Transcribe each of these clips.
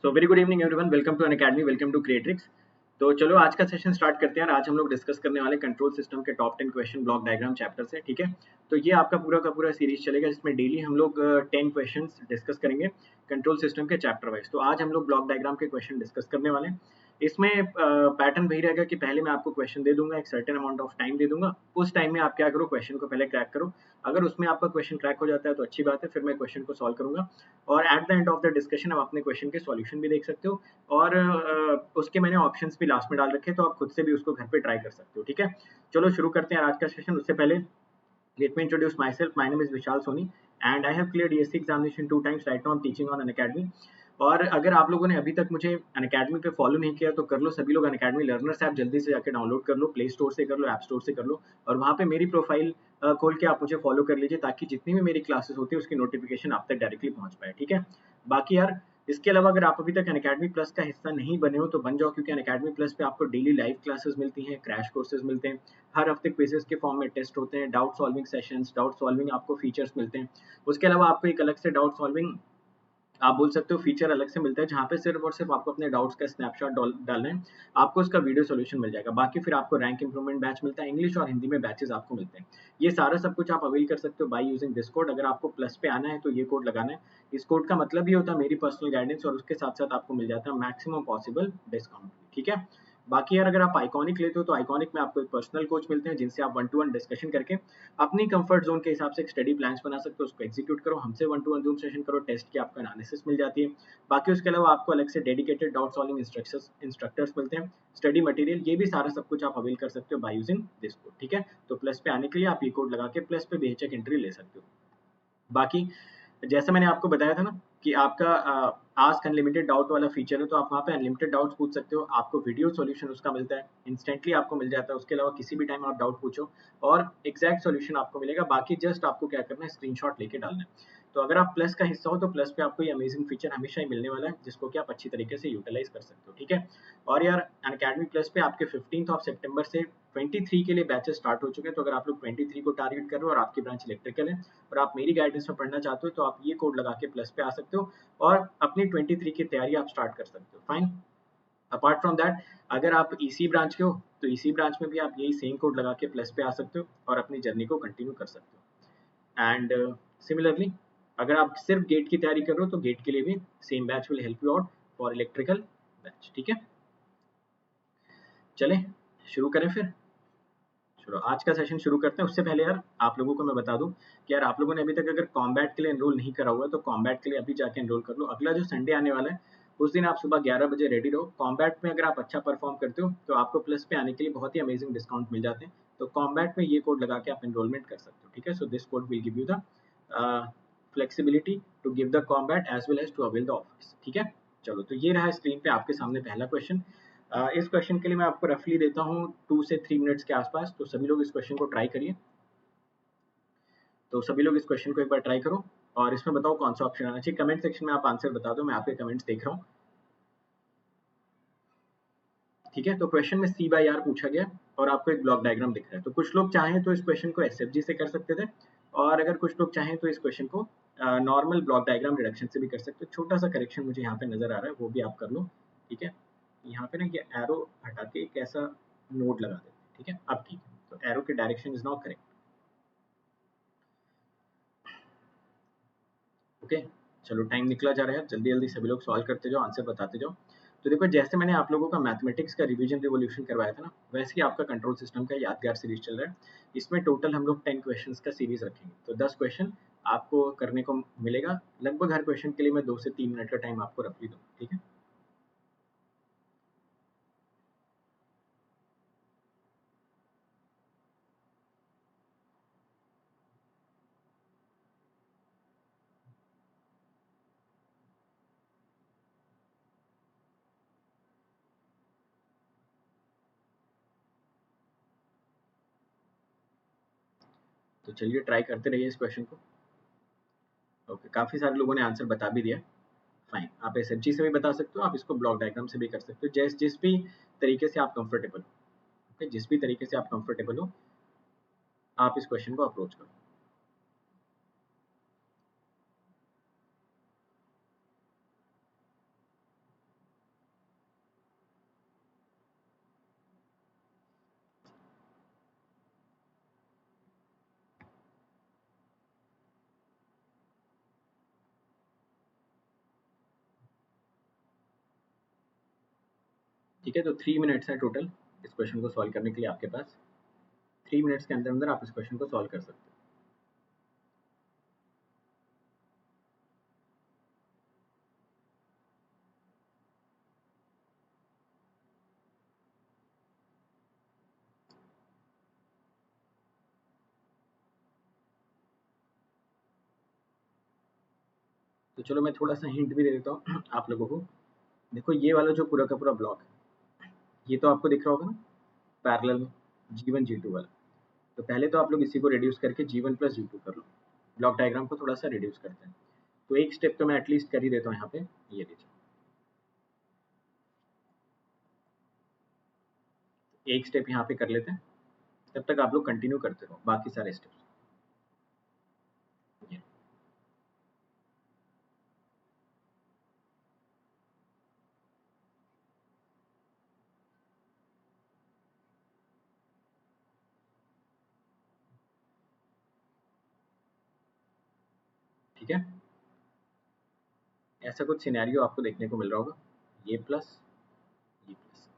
So very good evening everyone, welcome to Unacademy, welcome to Creatrix. तो चलो आज का सेशन स्टार्ट करते हैं। आज हम लोग डिस्कस करने वाले कंट्रोल सिस्टम के top 10 question block diagram chapter से। ठीक है, तो ये आपका पूरा का पूरा सीरीज चलेगा जिसमें डेली हम लोग 10 क्वेश्चंस डिस्कस करेंगे कंट्रोल सिस्टम के चैप्टर वाइज। तो आज हम लोग ब्लॉक डायग्राम के क्वेश्चन डिस्कस करने वाले हैं। इसमें पैटर्न वही रहेगा कि पहले मैं आपको क्वेश्चन दे दूंगा, एक सर्टेन अमाउंट ऑफ टाइम दे दूंगा। उस टाइम में आप क्या करो, क्वेश्चन को पहले क्रैक करो। अगर उसमें आपका क्वेश्चन क्रैक हो जाता है तो अच्छी बात है, फिर मैं क्वेश्चन को सॉल्व करूंगा और at the end of the discussion आप अपने क्वेश्चन के सॉल्यूशन भी देख सकते हो। और उसके मैंने ऑप्शंस भी लास्ट में डाल रखे, तो आप खुद से भी उसको घर पे ट्राई कर सकते हो। ठीक है, चलो शुरू करते हैं आज का सेशन। उससे पहले let me introduce myself. My name is Vishal Soni and I have cleared DSC examination 2 times। Right now I am teaching on Unacademy. और अगर आप लोगों ने अभी तक मुझे अनअकैडमी पे फॉलो नहीं किया तो कर लो। सभी लोग अनअकैडमी लर्नर्स ऐप जल्दी से जाकर डाउनलोड कर लो, प्ले स्टोर से कर लो, ऐप स्टोर से कर लो। और वहाँ पे मेरी प्रोफाइल खोल के आप मुझे फॉलो कर लीजिए ताकि जितनी भी मेरी क्लासेस होती है उसकी नोटिफिकेशन आप तक डायरेक्टली पहुँच पाए। ठीक है, बाकी यार इसके अलावा अगर आप अभी तक अनअकैडमी प्लस का हिस्सा नहीं बने हो तो बन जाओ, क्योंकि अनअकैडमी प्लस पे आपको डेली लाइव क्लासेस मिलती हैं, क्रैश कोर्सेज मिलते हैं, हर हफ्ते क्विजेस के फॉर्म में टेस्ट होते हैं, doubt solving sessions, doubt solving आपको फीचर्स मिलते हैं। उसके अलावा आपको एक अलग से डाउट सॉल्विंग आप बोल सकते हो फीचर अलग से मिलता है, जहाँ पे सिर्फ और सिर्फ आपको अपने डाउट्स का स्नैपशॉट डालना है, आपको उसका वीडियो सॉल्यूशन मिल जाएगा। बाकी फिर आपको रैंक इंप्रूवमेंट बैच मिलता है, इंग्लिश और हिंदी में बैचेस आपको मिलते हैं। ये सारा सब कुछ आप अवेल कर सकते हो बाय यूजिंग दिस कोड। अगर आपको प्लस पे आना है तो ये कोड लगाना है। इस कोड का मतलब ये होता है मेरी पर्सनल गाइडेंस, और उसके साथ साथ आपको मिल जाता है मैक्सिमम पॉसिबल डिस्काउंट। ठीक है, बाकी यार अगर आप आइकॉनिक लेते हो तो आइकॉनिक में आपको एक पर्सनल कोच मिलते हैं जिनसे आप 1-to-1 डिस्कशन करके अपनी कंफर्ट जोन के हिसाब से एक स्टडी प्लान्स बना सकते हो, उसको एग्जीक्यूट करो, हमसे 1-to-1 जूम सेशन करो, टेस्ट की आपको एनालिसिस मिल जाती है। बाकी उसके अलावा आपको अलग से डेडिकेटेड डाउट सॉल्विंग इंस्ट्रक्टर्स मिलते हैं, स्टडी मटेरियल, ये भी सारा सब कुछ आप अवेल कर सकते हो बाय यूजिंग दिस कोड। ठीक है, तो प्लस पे आने के लिए आप ये कोड लगा के प्लस पे बेहिचक एंट्री ले सकते हो। बाकी जैसे मैंने आपको बताया था ना कि आपका आस्क अनलिमिटेड डाउट वाला फीचर है, तो आप वहाँ पे अनलिमिटेड डाउट्स पूछ सकते हो। आपको वीडियो सॉल्यूशन उसका मिलता है, इंस्टेंटली आपको मिल जाता है। उसके अलावा किसी भी टाइम आप डाउट पूछो और एग्जैक्ट सॉल्यूशन आपको मिलेगा। बाकी जस्ट आपको क्या करना है, स्क्रीनशॉट लेके डालना है। तो अगर आप प्लस का हिस्सा हो तो प्लस पे आपको ये अमेजिंग फीचर हमेशा ही मिलने वाला है, जिसको कि आप अच्छी तरीके से यूटिलाइज कर सकते हो। ठीक है, और यार अनअकैडमी प्लस पे आपके 15 सितंबर से 23 के लिए बैचेस स्टार्ट हो चुके हैं। तो अगर आप लोग 23 को टारगेट कर रहे हो और आपकी ब्रांच इलेक्ट्रिकल है और आप मेरी गाइडेंस में पढ़ना चाहते हो तो आप ये कोड लगा के प्लस पे आ सकते हो और अपनी 23 की तैयारी आप स्टार्ट कर सकते हो। फाइन, अपार्ट फ्रॉम दैट अगर आप ईसी ब्रांच के हो तो ईसी ब्रांच में भी आप यही सेम कोड लगा के प्लस पे आ सकते हो और अपनी जर्नी को कंटिन्यू कर सकते हो। एंड सिमिलरली अगर आप सिर्फ गेट की तैयारी कर रहे हो तो गेट के लिए भी same batch will help you out for electrical batch. ठीक है, चले शुरू करें फिर। चलो आज का सेशन शुरू करते हैं। उससे पहले यार आप लोगों को मैं बता दूं कि यार आप लोगों ने अभी तक अगर कॉम्बैट के लिए एनरोल नहीं करा हुआ है तो कॉम्बैट के लिए अभी जाके एनरोल कर लो। अगला जो संडे आने वाला है उस दिन आप सुबह 11 बजे रेडी रहो। कॉम्बैट में अगर आप अच्छा परफॉर्म करते हो तो आपको प्लस पे आने के लिए बहुत ही अमेजिंग डिस्काउंट मिल जाते हैं। तो कॉम्बैट में ये कोड लगा के आप एनरोलमेंट कर सकते हो। ठीक है, so this code will give you the flexibility to give the combat as well as to avail the offers. ठीक है, चलो तो ये रहा स्क्रीन पे आपके सामने पहला क्वेश्चन। इस क्वेश्चन के लिए मैं आपको रफली देता हूँ 2 से 3 मिनट्स के आसपास। तो सभी लोग इस क्वेश्चन को ट्राई करिए। तो सभी लोग इस क्वेश्चन को एक बार ट्राई करो और इसमें बताओ कौन सा ऑप्शन आना चाहिए। कमेंट सेक्शन में आप आंसर बता दो, मैं आपके कमेंट्स देख रहा हूँ। ठीक है, तो क्वेश्चन में सी बाई आर पूछा गया और आपको एक ब्लॉक डायग्राम दिख रहा है। तो कुछ लोग चाहें तो इस क्वेश्चन को एसएफजी से कर सकते थे, और अगर कुछ लोग चाहें तो इस क्वेश्चन को नॉर्मल ब्लॉक डायग्राम रिडक्शन से भी कर सकते हो। छोटा सा करेक्शन मुझे यहाँ पे नजर आ रहा है, वो भी आप कर लो। ठीक है, यहाँ पे ना ये एरो हटा के एक ऐसा नोट लगा देते हैं। ठीक है, अब ठीक है, तो एरो के direction is not correct. Okay, चलो टाइम निकला जा रहा है, जल्दी जल्दी सभी लोग सॉल्व करते जाओ, आंसर बताते जाओ। तो देखो जैसे मैंने आप लोगों का मैथमेटिक्स का रिवीजन रिवोल्यूशन करवाया था ना, वैसे ही आपका कंट्रोल सिस्टम का यादगार सीरीज चल रहा है। इसमें टोटल हम लोग 10 क्वेश्चंस का सीरीज रखेंगे, तो 10 क्वेश्चन आपको करने को मिलेगा। लगभग हर क्वेश्चन के लिए मैं 2 से 3 मिनट का टाइम आपको रखली दूँ। ठीक है, तो चलिए ट्राई करते रहिए इस क्वेश्चन को। ओके, काफी सारे लोगों ने आंसर बता भी दिया। फाइन, आप एसएफजी से भी बता सकते हो, आप इसको ब्लॉक डायग्राम से भी कर सकते हो, जिस जिस भी तरीके से आप कंफर्टेबल हो। ओके, जिस भी तरीके से आप कंफर्टेबल हो आप इस क्वेश्चन को अप्रोच करो। ठीक है, तो 3 मिनट्स है टोटल इस क्वेश्चन को सॉल्व करने के लिए आपके पास। 3 मिनट्स के अंदर अंदर आप इस क्वेश्चन को सॉल्व कर सकते हो। तो चलो मैं थोड़ा सा हिंट भी दे देता हूँ आप लोगों को। देखो ये वाला जो पूरा का पूरा ब्लॉक है, ये तो आपको दिख रहा होगा ना पैरेलल में, G1 G2 वाला। तो पहले तो आप लोग इसी को रिड्यूस करके G1 प्लस G2 कर लो, ब्लॉक डायग्राम को थोड़ा सा रिड्यूस करते हैं। तो एक स्टेप तो मैं एटलीस्ट कर ही देता हूँ यहाँ पे, ये लीजिए एक स्टेप यहाँ पे कर लेते हैं, तब तक आप लोग कंटिन्यू करते रहो बाकी सारे स्टेप्स। ठीक है, ऐसा कुछ सिनेरियो आपको देखने को मिल रहा होगा, ये प्लस ये plus,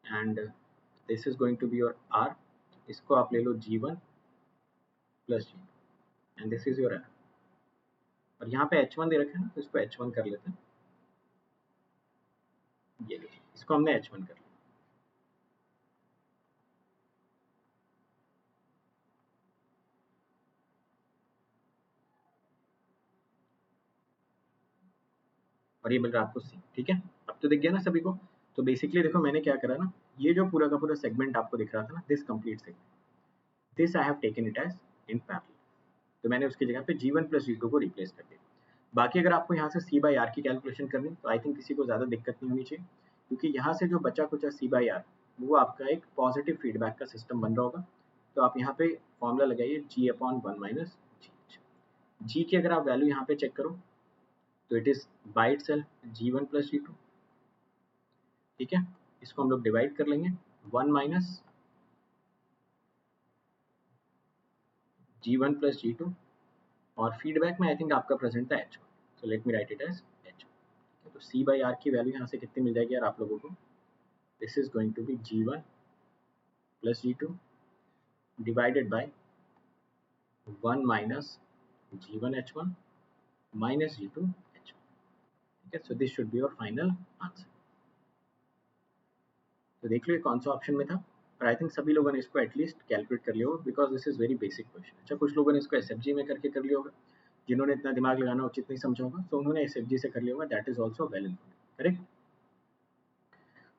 and this is going to be your R। इसको आप ले लो G1 plus G, and this is your R। और यहाँ पे H1 दे रखे हैं ना, तो इसको H1 कर लेते हैं, ये लीजिए इसको हमने H1 कर लिया। और ये मिल रहा है आपको C। ठीक है, अब तो दिख गया ना सभी को। तो बेसिकली देखो मैंने क्या करा ना, ये जो पूरा का पूरा सेगमेंट आपको दिख रहा था ना, this complete segment, this I have taken it as in parallel. तो मैंने उसकी जगह पे G1 प्लस G2 को रिप्लेस कर दिया। बाकी अगर आपको यहाँ से C बाई आर की कैलकुलेशन करनी तो आई थिंक किसी को ज़्यादा दिक्कत नहीं होनी चाहिए, क्योंकि यहाँ से जो बचा कुचा C बाई आर वो आपका एक पॉजिटिव फीडबैक का सिस्टम बन रहा होगा। तो आप यहाँ पे फॉर्मूला लगाइए G अपॉन 1 माइनस जी की अगर आप वैल्यू यहाँ पे चेक करो तो it is by it self G1 plus G2। ठीक है, इसको हम लोग डिवाइड कर लेंगे 1 माइनस G1 प्लस G2, और फीडबैक में आई थिंक आपका प्रेजेंट था H1, so let me write it as H1। तो C बाई आर की वैल्यू यहाँ से कितनी मिल जाएगी यार आप लोगों को, this is going to be G1 plus G2 divided by 1 minus G1 H1 minus G2 H1। ठीक है, so this should be your final answer। तो देख लो ये कौन सा ऑप्शन में था, और आई थिंक सभी लोगों ने इसको एटलीस्ट कैलकुलेट कर लिया होगा, because this is very basic question. अच्छा, कुछ लोगों ने इसको एसएफजी में करके कर लिया होगा, जिन्होंने इतना दिमाग लगाना उचित नहीं समझा होगा, तो उन्होंने एसएफजी से कर लिया होगा, that is also well and good, correct.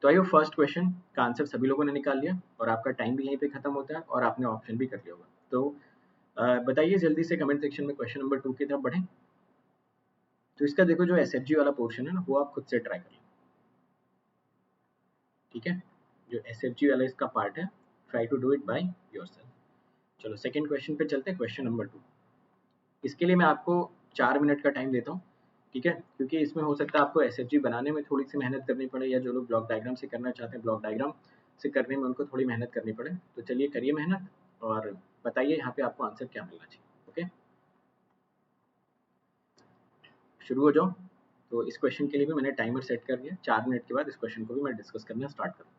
तो आइए फर्स्ट क्वेश्चन का आंसर सभी लोगों ने निकाल लिया, और आपका टाइम भी यहीं पे खत्म होता है, और आपने ऑप्शन भी कर लिया होगा। तो बताइए जल्दी से कमेंट सेक्शन में क्वेश्चन नंबर 2 की तरफ बढ़ें। तो इसका देखो जो एसएफजी वाला पोर्शन है ना, वो आप खुद से ट्राई कर लो। ठीक है, जो एसएफजी वाला इसका पार्ट है, try to do it by yourself. चलो सेकंड क्वेश्चन पे चलते हैं, क्वेश्चन नंबर 2। इसके लिए मैं आपको 4 मिनट का टाइम देता हूँ। ठीक है, क्योंकि इसमें हो सकता है आपको एसएफजी बनाने में थोड़ी सी मेहनत करनी पड़े, या जो लोग ब्लॉक डायग्राम से करना चाहते हैं ब्लॉक डायग्राम से करने में उनको थोड़ी मेहनत करनी पड़े। तो चलिए करिए मेहनत, और बताइए यहाँ पे आपको आंसर क्या मिलना चाहिए। ओके, शुरू हो जाओ। तो इस क्वेश्चन के लिए भी मैंने टाइमर सेट कर दिया, 4 मिनट के बाद इस क्वेश्चन को भी मैं डिस्कस करना स्टार्ट करूँ।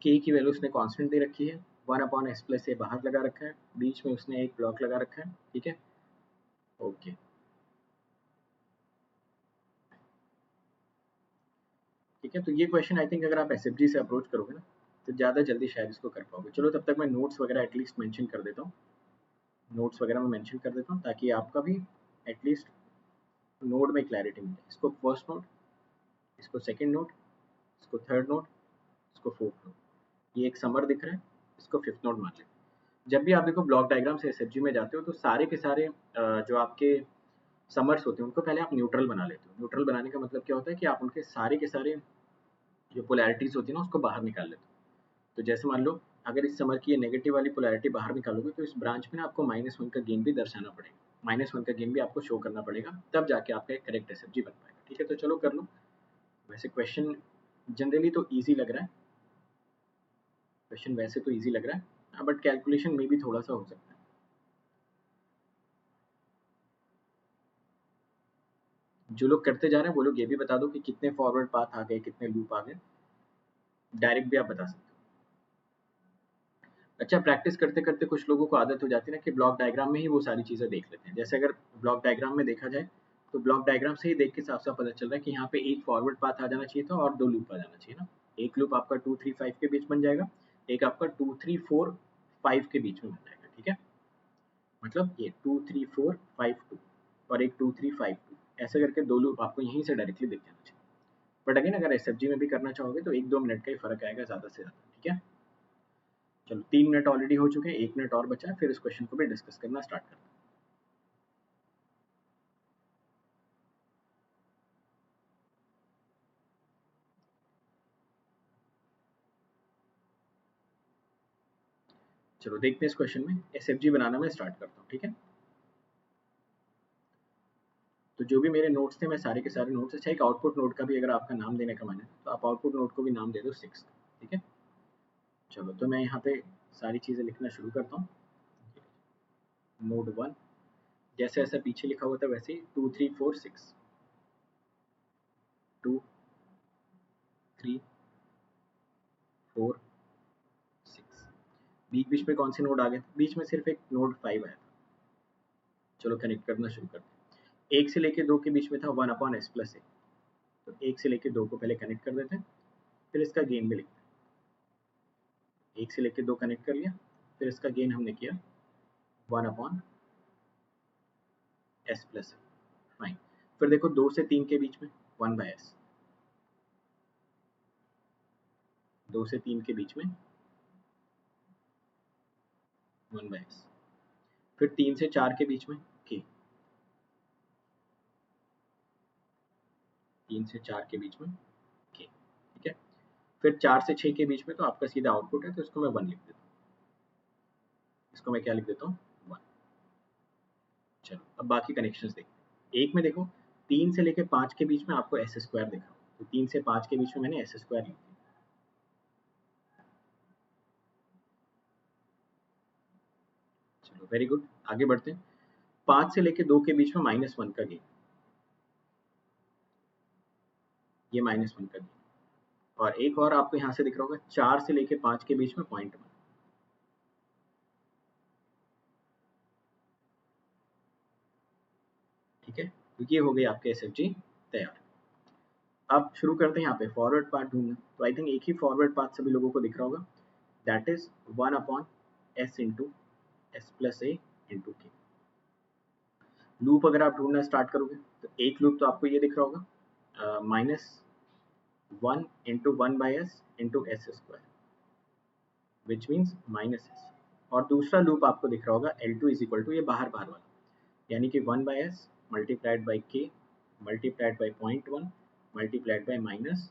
के की वैल्यू उसने कांस्टेंट दे रखी है, 1 अपॉन एस प्लस ए बाहर लगा रखा है, बीच में उसने एक ब्लॉक लगा रखा है। ठीक है, ओके। ठीक है, तो ये क्वेश्चन आई थिंक अगर आप एसएफजी से अप्रोच करोगे ना, तो ज़्यादा जल्दी शायद इसको कर पाओगे। चलो तब तक मैं नोट्स वगैरह एटलीस्ट मेंशन कर देता हूँ, नोट्स वगैरह मैं मेंशन कर देता हूँ, ताकि आपका भी एटलीस्ट नोट में क्लैरिटी मिले। इसको फर्स्ट नोट, इसको सेकंड नोट, इसको थर्ड नोट, इसको फोर्थ नोट, ये एक समर दिख रहा है, इसको फिफ्थ नोट मान लें। जब भी आप देखो ब्लॉक डायग्राम से एसएफजी में जाते हो, तो सारे के सारे जो आपके समर्स होते हैं उनको पहले आप न्यूट्रल बना लेते हो। न्यूट्रल बनाने का मतलब क्या होता है कि आप उनके सारे के सारे जो पोलैरिटीज होती है ना उसको बाहर निकाल लेते हो। तो जैसे मान लो अगर इस समर की ये नेगेटिव वाली पोलैरिटी बाहर निकालोगे, तो इस ब्रांच में ना आपको -1 का गेन भी दर्शाना पड़ेगा, -1 का गेन भी आपको शो करना पड़ेगा, तब जाके आपका एक करेक्ट एसएफजी बन पाएगा। ठीक है, तो चलो कर लो। वैसे क्वेश्चन जनरली तो ईजी लग रहा है, क्वेश्चन वैसे तो ईजी लग रहा है, बट कैलकुलेशन में भी थोड़ा सा हो सकता है। जो लोग करते जा रहे हैं वो लोग ये भी बता दो कि कितने फॉरवर्ड पाथ आ गए, कितने लूप आ गए, डायरेक्ट भी आप बता सकते हो। अच्छा, प्रैक्टिस करते करते कुछ लोगों को आदत हो जाती है ना कि ब्लॉक डायग्राम में ही वो सारी चीज़ें देख लेते हैं। जैसे अगर ब्लॉक डायग्राम में देखा जाए तो ब्लॉक डायग्राम से ही देख के साफ साफ पता चल रहा है कि यहाँ पे एक फॉरवर्ड पाथ आ जाना चाहिए था और 2 लूप आ जाना चाहिए ना। एक लूप आपका 2 3 5 के बीच बन जाएगा, एक आपका 2 3 4 5 के बीच में बन जाएगा, ठीक है। मतलब ये 2 3 4 5 2 और एक 2 3 5 2, ऐसे करके 2 लूप आपको यहीं से डायरेक्टली दिख जाना चाहिए। बट अगेन अगर एसएफजी में भी करना चाहोगे तो 1-2 मिनट का ही फ़र्क आएगा ज़्यादा से ज़्यादा, ठीक है। चलो 3 मिनट ऑलरेडी हो चुके हैं, 1 मिनट और बचा है, फिर इस क्वेश्चन को भी डिस्कस करना स्टार्ट करते हैं। चलो देखते हैं इस क्वेश्चन में, एसएफजी बनाना मैं स्टार्ट करता हूँ, ठीक है। तो जो भी मेरे नोट्स थे मैं सारे के सारे नोट्स, अच्छा एक आउटपुट नोट का भी अगर आपका नाम देने का मन है तो आप आउटपुट नोट को भी नाम दे दो 6, ठीक है। चलो तो मैं यहाँ पे सारी चीज़ें लिखना शुरू करता हूँ। नोड 1 जैसे ऐसा पीछे लिखा हुआ था वैसे ही 2 3 4 6, 2 3 4 6। बीच बीच में कौन से नोड आ गए थे? बीच में सिर्फ एक नोड 5 आया था। चलो कनेक्ट करना शुरू करते हैं। 1 से लेके 2 के बीच में था 1/s+a, तो 1 से लेके 2 को पहले कनेक्ट कर देते हैं, फिर इसका गेन भी लिखते हैं। 1 से लेके 2 कनेक्ट कर लिया, फिर इसका गेन हमने किया 1/s+a, फाइन। फिर देखो 2 से 3 के बीच में 1/s, 2 से 3 के बीच में 1/s, फिर 3 से 4 के बीच में k, 3 से 4 के बीच में k, ठीक है। फिर 4 से 6 के बीच में तो आपका सीधा आउटपुट है, तो इसको मैं 1 लिख देता हूँ। इसको मैं क्या लिख देता हूँ? 1। चलो अब बाकी कनेक्शंस देखते हैं। एक में देखो 3 से लेके 5 के बीच में आपको एस स्क्वायर दिखा, तो 3 से 5 के बीच में मैंने एस स्क्वायर लिख दिया। चलो वेरी गुड, आगे बढ़ते हैं। 5 से लेके 2 के बीच में -1 का गेन, ये -1 का गेन। और एक और आपको यहाँ से दिख रहा होगा 4 से लेके 5 के बीच में 0.1, ठीक है। तो ये हो गई आपके एसएफजी तैयार। अब शुरू करते हैं यहाँ पे फॉरवर्ड पाथ ढूंढना। तो आई थिंक एक ही फॉरवर्ड पाथ सभी लोगों को दिख रहा होगा, that is 1/s into s+a into k। Loop अगर आप ढूंढना स्टार्ट करोगे तो एक लूप तो आपको ये दिख रहा होगा -1 into 1/s into S square, which means -s। और दूसरा लूप आपको दिख रहा होगा L2 इज इक्वल टू, ये बाहर बाहर वाला, यानी कि 1/s multiplied by k multiplied by 0.1 multiplied by -1,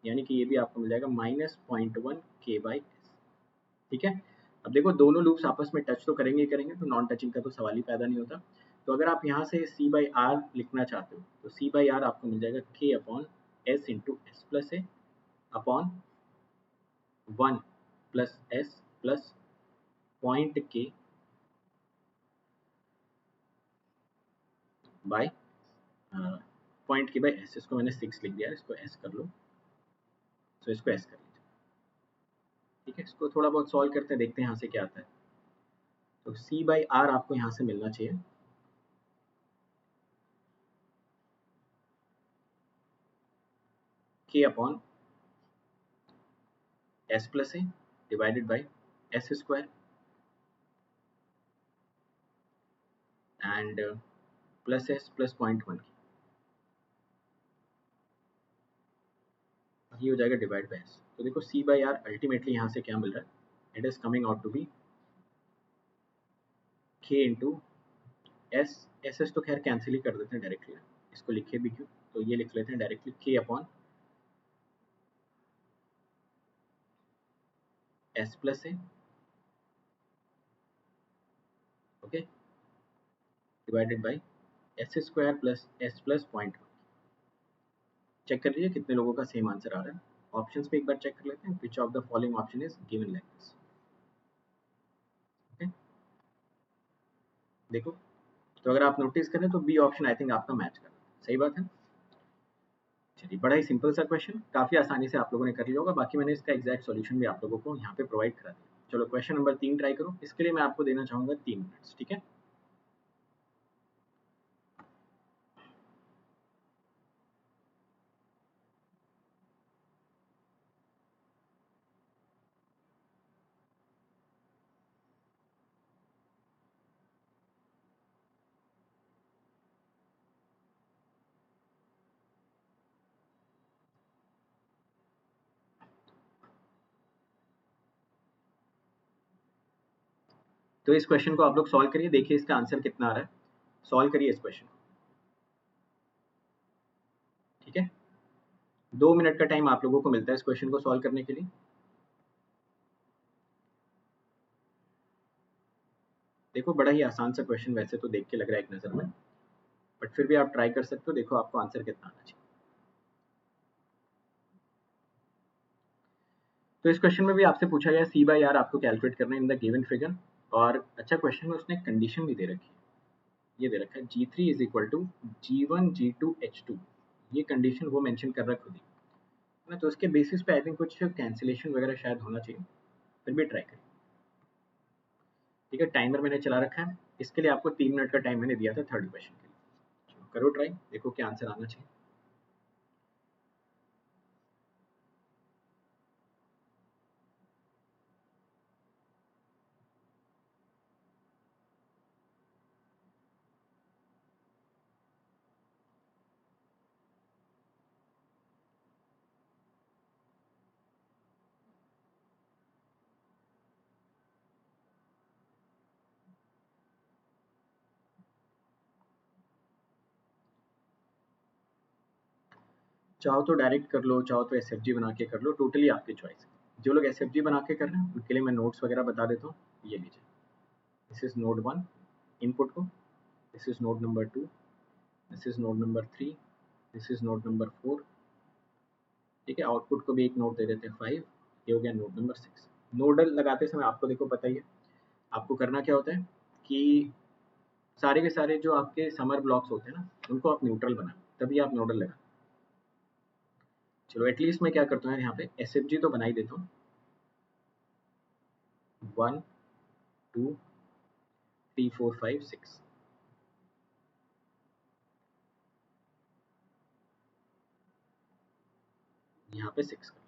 यानी कि ये भी आपको मिल जाएगा -0.1 k/s, ठीक है। अब देखो दोनों लूप्स आपस में टच तो करेंगे ही करेंगे, तो नॉन टचिंग का तो सवाल ही पैदा नहीं होता। तो अगर आप यहाँ से c/r लिखना चाहते हो तो c/r आपको मिल जाएगा k/s into s+a upon 1 plus s plus point k by point के बाय एस। इसको मैंने 6 लिख दिया, इसको एस कर लो, तो इसको एस कर लीजिए, ठीक है। इसको थोड़ा बहुत सॉल्व करते हैं, देखते हैं यहाँ से क्या आता है। तो c/r आपको यहाँ से मिलना चाहिए k upon s+a divided by s square and plus s plus 0.1, ये हो जाएगा डिवाइड बाय s। तो देखो c/r अल्टीमेटली यहाँ से क्या मिल रहा है, it is coming out to be k into s। S तो खैर कैंसिल ही कर देते हैं डायरेक्टली, इसको लिखे भी क्यों, तो ये लिख लेते हैं directly k upon s+a, okay, divided by S square plus s plus 0.1। Check कर लीजिए कितने लोगों का सेम आंसर आ रहा है। ऑप्शंस पे एक बार चेक कर लेते हैं, which of the following option is given like this, okay. देखो तो अगर आप नोटिस करें तो बी ऑप्शन आई थिंक आपका मैच कर रहा है। सही बात है। चलिए, बड़ा ही सिंपल सा क्वेश्चन, काफी आसानी से आप लोगों ने कर लिया होगा। बाकी मैंने इसका एग्जैक्ट सॉल्यूशन भी आप लोगों को यहाँ पे प्रोवाइड करा दिया। चलो क्वेश्चन नंबर 3 ट्राई करो। इसके लिए मैं आपको देना चाहूंगा 3 मिनट्स, ठीक है। तो इस क्वेश्चन को आप लोग सॉल्व करिए, देखिए इसका आंसर कितना आ रहा है। सॉल्व करिए इस क्वेश्चन, ठीक है। 2 मिनट का टाइम आप लोगों को मिलता है इस क्वेश्चन को सॉल्व करने के लिए। देखो, बड़ा ही आसान सा क्वेश्चन वैसे तो देख के लग रहा है एक नजर में, बट फिर भी आप ट्राई कर सकते हो। देखो आपको आंसर कितना आना चाहिए। तो इस क्वेश्चन में भी आपसे पूछा गया सी बाई आर आपको कैलकुलेट करना है इन द गिवन फिगर। और अच्छा क्वेश्चन में उसने कंडीशन भी दे रखी है, ये दे रखा है G3 is equal to G1 G2 H2। ये कंडीशन वो मेंशन कर रहा है खुद ही ना, तो उसके बेसिस पे आई थिंक कुछ कैंसिलेशन वगैरह शायद होना चाहिए। फिर भी ट्राई करिए, ठीक है। टाइमर मैंने चला रखा है, इसके लिए आपको 3 मिनट का टाइम मैंने दिया था थर्ड क्वेश्चन के लिए। चलो करो ट्राई, देखो क्या आंसर आना चाहिए। चाहो तो डायरेक्ट कर लो, चाहो तो एसएफजी बना के कर लो, टोटली आपकी चॉइस है। जो लोग एसएफजी बना के कर रहे हैं उनके लिए मैं नोट्स वगैरह बता देता हूँ। ये लीजिए, दिस इज नोट 1 इनपुट को, this is note number 2, this is note number 3, this is note number 4, ठीक है। आउटपुट को भी एक नोट दे देते हैं 5। ये हो गया नोट नंबर 6। नोडल लगाते समय आपको देखो पता ही है आपको करना क्या होता है कि सारे के सारे जो आपके समर ब्लॉक्स होते हैं ना, उनको आप न्यूट्रल बनाए, तभी आप नोडल लगा। चलो एटलीस्ट मैं क्या करता हूँ यहाँ पे एस तो बना ही देता हूँ। 1 2 3 4 5 6, यहाँ पे 6 कर,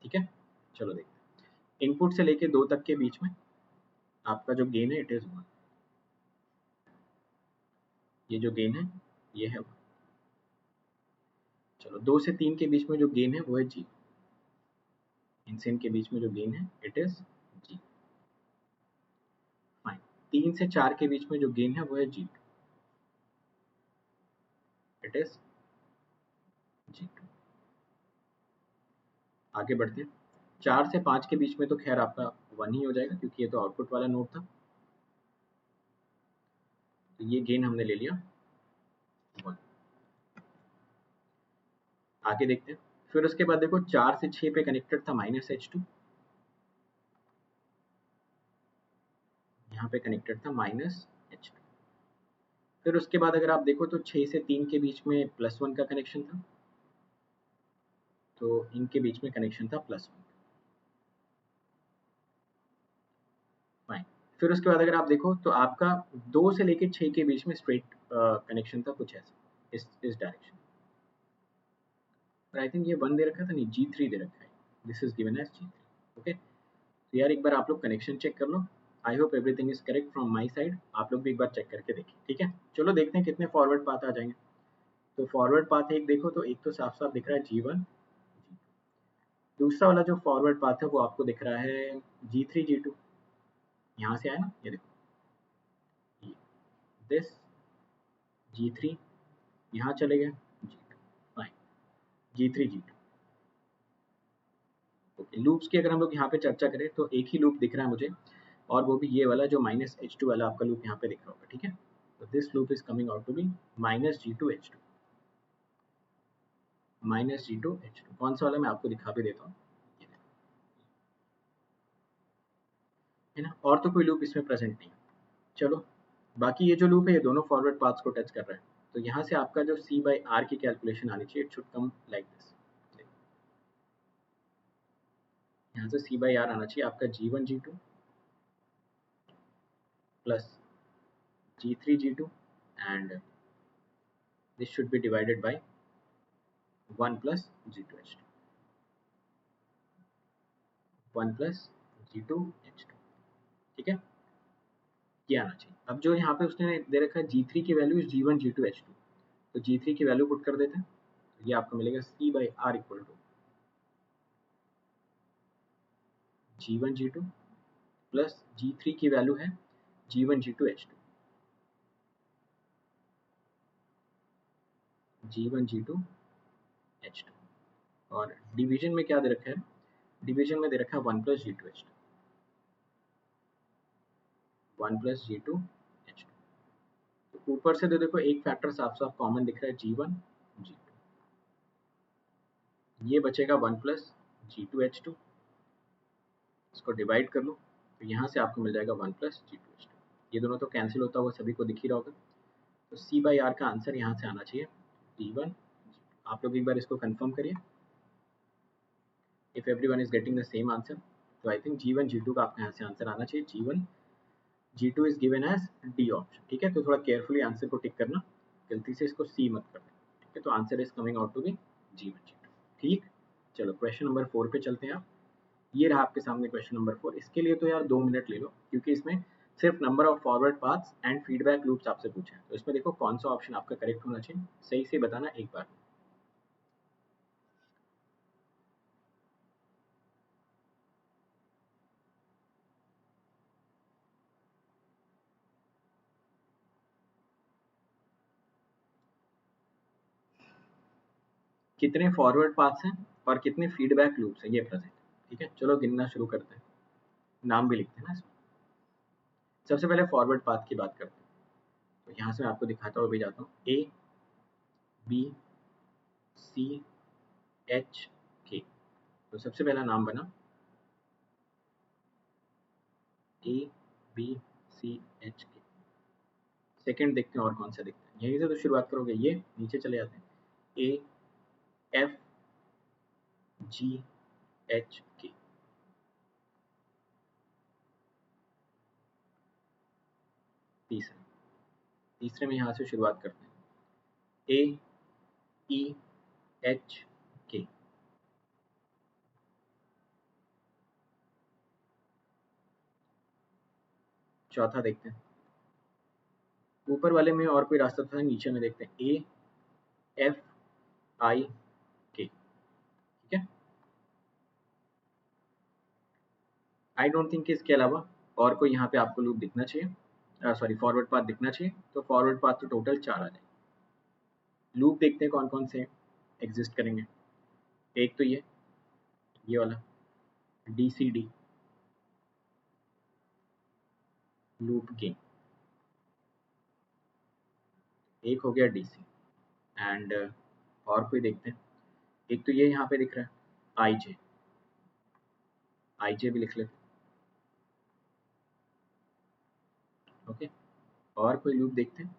ठीक है। चलो देखते हैं, इनपुट से लेके 2 तक के बीच में आपका जो गेन है इट इज 1। ये जो गेन है ये है 1। चलो 2 से 3 के बीच में जो गेन है वो है जी। इनसे इनके बीच में जो गेन है इट इज जी। फाइन। 3 से 4 के बीच में जो गेन है वो है जी, इट इज जी। आगे बढ़ते हैं। 4 से 5 के बीच में तो खैर आपका 1 ही हो जाएगा क्योंकि ये तो आउटपुट वाला नोड था, तो ये गेन हमने ले लिया 1। आगे देखते हैं। फिर उसके बाद देखो 4 से 6 पे कनेक्टेड था -H2, यहाँ पे कनेक्टेड था -H2। फिर उसके बाद अगर आप देखो तो 6 से 3 के बीच में +1 का कनेक्शन था, तो इनके बीच में कनेक्शन था +1। फाइन। फिर उसके बाद अगर आप देखो तो आपका 2 से लेके 6 के बीच में स्ट्रेट कनेक्शन था कुछ ऐसा, इस डायरेक्शन। पर आई थिंक ये 1 दे रखा था, नहीं G3 दे रखा है। This is given as G3, okay. तो यार एक बार आप लोग कनेक्शन चेक कर लो। I hope everything is correct from my side. आप लोग भी एक बार चेक करके देखिए, ठीक है। चलो देखते हैं कितने फॉरवर्ड पाथ आ जाएंगे। तो फॉरवर्ड पाथ एक देखो तो एक तो साफ साफ दिख रहा है G1। दूसरा वाला जो फॉरवर्ड पाथ है वो आपको दिख रहा है G3 G2। यहाँ से आया ना, ये देखो, दिस G3, यहाँ चले गए G2। Fine, G3 G2। Okay, loops की अगर हम लोग यहाँ पे चर्चा करें तो एक ही लूप दिख रहा है मुझे, और वो भी ये वाला जो -H2 वाला आपका लूप यहाँ पे दिख रहा होगा, ठीक है। तो this loop is coming out to be -G2 H2, -G2 H2। कौन सा वाला मैं आपको दिखा भी देता हूँ, है ना। और तो कोई लूप इसमें प्रेजेंट नहीं है। चलो बाकी ये जो लूप है ये दोनों फॉरवर्ड पाथ्स को टच कर रहा है। तो यहाँ से आपका जो C by R की कैलकुलेशन आनी चाहिए, it should come like this. यहाँ से C by R आना चाहिए आपका G1 G2 plus G3 G2 and this should be divided by 1 plus G2H2, 1 plus G2H2, ठीक है, ये आना चाहिए। अब जो यहाँ पे उसने दे रखा है G3 की वैल्यू G1 G2H2, तो G3 की वैल्यू पुट कर देते हैं, तो ये आपको मिलेगा C by R equal to G1 G2 plus G3 की वैल्यू है G1 G2H2, G1 G2H2, और डिवीजन में क्या दे रखा है, डिवीजन में दे रखा है 1 प्लस G2H2, 1 प्लस G2H2। तो ऊपर से देखो एक फैक्टर साफ साफ कॉमन दिख रहा है G1 G2, ये बचेगा 1 प्लस G2H2, इसको डिवाइड कर लो तो यहाँ से आपको मिल जाएगा 1 प्लस G2H2, ये दोनों तो कैंसिल होता हुआ सभी को दिख ही रहा होगा। तो C by R का आंसर यहाँ से आना चाहिए G1। आप लोग एक बार इसको कंफर्म करिए, if everyone is getting the same answer, तो आई थिंक G1 G2 का आपका यहाँ से आंसर आना चाहिए G1 G2 is given as D option, ठीक है। तो थोड़ा केयरफुली आंसर को टिक करना, गलती से इसको C मत करना, ठीक है। तो answer is coming out to be G1 G2, ठीक। चलो क्वेश्चन नंबर 4 पे चलते हैं आप। ये रहा आपके सामने क्वेश्चन नंबर 4। इसके लिए तो यार 2 मिनट ले लो, क्योंकि इसमें सिर्फ number of forward paths and feedback loops आपसे पूछे हैं। तो इसमें देखो कौन सा ऑप्शन आपका करेक्ट होना चाहिए, सही से बताना एक बार। कितने फॉरवर्ड पाथ्स हैं और कितने फीडबैक लूप्स हैं ये प्रेजेंट, ठीक है। चलो गिनना शुरू करते हैं, नाम भी लिखते हैं ना इसमें। सबसे पहले फॉरवर्ड पाथ की बात करते हैं, तो यहाँ से मैं आपको दिखाता हुआ भी जाता हूँ। A B C H K, तो सबसे पहला नाम बना A B C H K। Second देखते हैं और कौन सा दिखता है, यहीं से तो शुरुआत करोगे, ये नीचे चले जाते हैं A F G H K। तीसरा, तीसरे में यहाँ से शुरुआत करते हैं A E H K। चौथा देखते हैं, ऊपर वाले में और कोई रास्ता था, नीचे में देखते हैं A F I K, ठीक है। आई डोंट थिंक इसके अलावा और कोई यहाँ पे आपको लूप दिखना चाहिए, सॉरी फॉरवर्ड पाथ दिखना चाहिए। तो फॉरवर्ड पाथ तो टोटल 4 आ जाए। लूप देखते हैं कौन कौन से एग्जिस्ट करेंगे। एक तो ये वाला DCD लूप गेन, एक हो गया DC एंड और कोई देखते हैं। एक तो ये यहाँ पे दिख रहा है IJ भी लिख लेते हैं, ओके। और कोई लूप देखते हैं,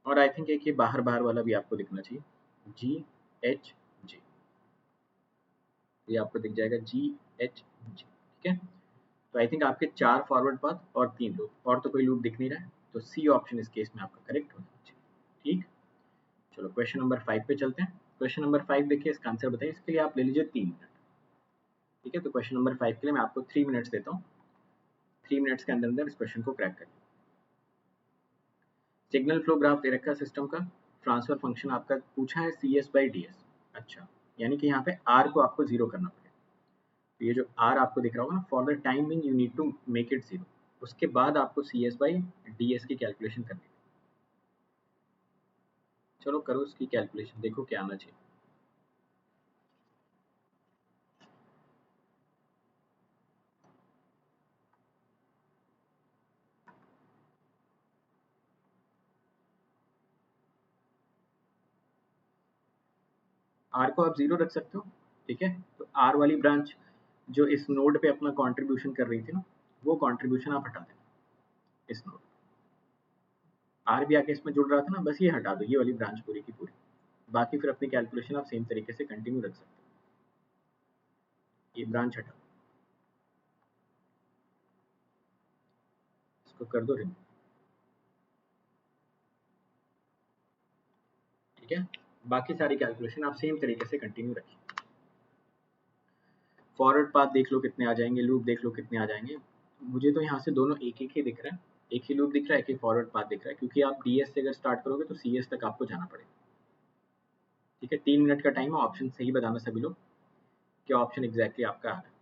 और आई थिंक एक ये बाहर बाहर वाला भी आपको दिखना चाहिए GHJ, ये आपको दिख जाएगा GHJ, ठीक है। तो आई थिंक आपके 4 फॉरवर्ड पाथ और 3 लूप, और तो कोई लूप दिख नहीं रहा है, तो C ऑप्शन इस केस में आपका करेक्ट होना चाहिए, ठीक। चलो क्वेश्चन नंबर 5 पे चलते हैं। क्वेश्चन नंबर 5 देखिए, इसका आंसर बताइए। इसके लिए आप ले लीजिए 3 मिनट, ठीक है। तो क्वेश्चन नंबर 5 के लिए मैं आपको 3 मिनट्स देता हूँ, 3 मिनट्स के अंदर अंदर इस क्वेश्चन को क्रैक करिए। सिग्नल फ्लो ग्राफ दे रखा है सिस्टम का, ट्रांसफर फंक्शन आपका पूछा है CS बाई DS। अच्छा, यानी कि यहाँ पे R को आपको 0 करना पड़ेगा। तो ये जो R आपको दिख रहा होगा ना, for the time being you need to make it 0, उसके बाद आपको CS बाई DS की कैलकुलेशन करनी है। चलो करो उसकी कैलकुलेशन, देखो क्या आना चाहिए। R को आप 0 रख सकते हो, ठीक है। तो R वाली ब्रांच जो इस नोड पे अपना कंट्रीब्यूशन कर रही थी ना, वो कंट्रीब्यूशन आप हटा देना, इस नोड, आर भी आके इसमें जुड़ रहा था ना, बस ये हटा दो, ये वाली ब्रांच पूरी की पूरी। बाकी फिर अपनी कैलकुलेशन आप सेम तरीके से कंटिन्यू रख सकते हो। ये ब्रांच हटा, इसको कर दो रिमूव। ठीक है, बाकी सारी कैलकुलेशन आप सेम तरीके से कंटिन्यू रखिए। फॉरवर्ड पाथ देख लो कितने आ जाएंगे, लूप देख लो कितने आ जाएंगे। मुझे तो यहाँ से दोनों एक एक ही दिख रहा है, एक ही लूप दिख रहा है, एक ही फॉरवर्ड पाथ दिख रहा है, क्योंकि आप डीएस से अगर स्टार्ट करोगे तो सीएस तक आपको जाना पड़ेगा। ठीक है, 3 मिनट का टाइम है, ऑप्शन सही बताना सभी लोग, क्या ऑप्शन एग्जैक्टली आपका आ रहा है।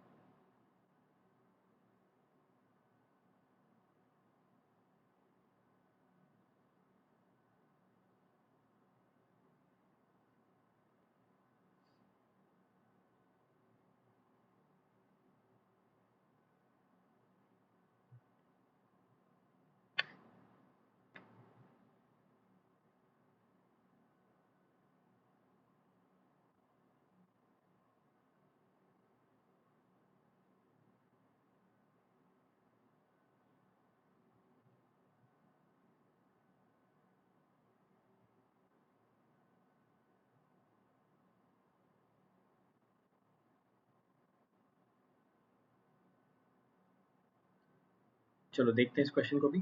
चलो देखते हैं इस क्वेश्चन को भी।